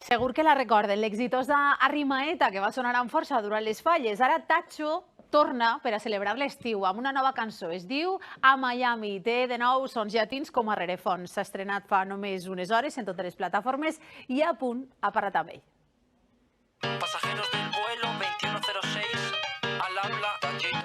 Segur que la recorden, l'exitosa Arrimaeta, que va sonar amb força durant les falles. Ara Tacho torna per a celebrar l'estiu amb una nova cançó. Es diu A Miami. Té de nou sons llatins com a rerefons. S'ha estrenat fa només unes hores en totes les plataformes i a punt ha parat amb ell. Pasajeros del vuelo 2106 al habla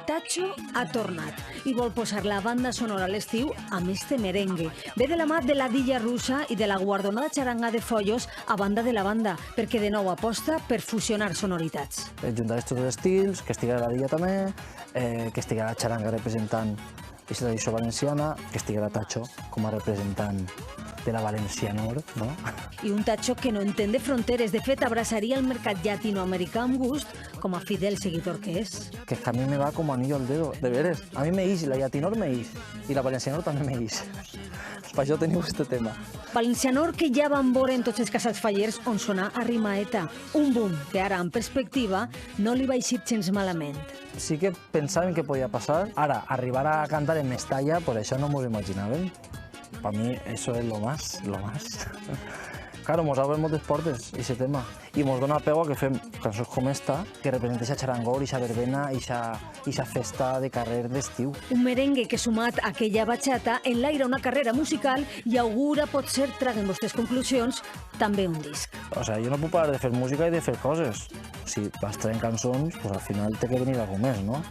Tacho ha tornat i vol posar la banda sonora a l'estiu amb este merengue. Ve de la mà de la Dilla Russa i de la guardonada xaranga de Follos a banda de la banda, perquè de nou aposta per fusionar sonoritats. Juntar estos dos estils, que estigui la Dilla també, que estigui la xaranga representant la tradició valenciana, que estigui la Tacho com a representant de la Valencianor, ¿no? I un Tacho que no entén de fronteres. De fet, abraçaria el mercat llatinoamericà amb gust, com a fidel seguidor que és. Que a mí me va como anillo al dedo, de veres. A mí me ix, la llatinor me ix, i la valencianor també me ix. Per això teniu este tema. Valencianor que ja van veure en tots els casals fallers on sonar Arrimaeta. Un boom que ara, en perspectiva, no li va eixir gens malament. Sí que pensàvem que podia passar. Ara, arribar a cantar en Mestalla, por això no m'ho imaginàvem. Para mí eso es lo más. Claro, mos abre moltes portes, ese tema. I mos dona peu a que fem cançons com esta, que representa ixa xarangor, ixa verbena, ixa festa de carrer d'estiu. Un merengue que, sumat a aquella bachata, enlaira una carrera musical i augura, potser traguen vostres conclusions, també un disc. O sea, jo no puc parar de fer música i de fer coses. Si vas traient cançons, pues al final té que venir algú més, no?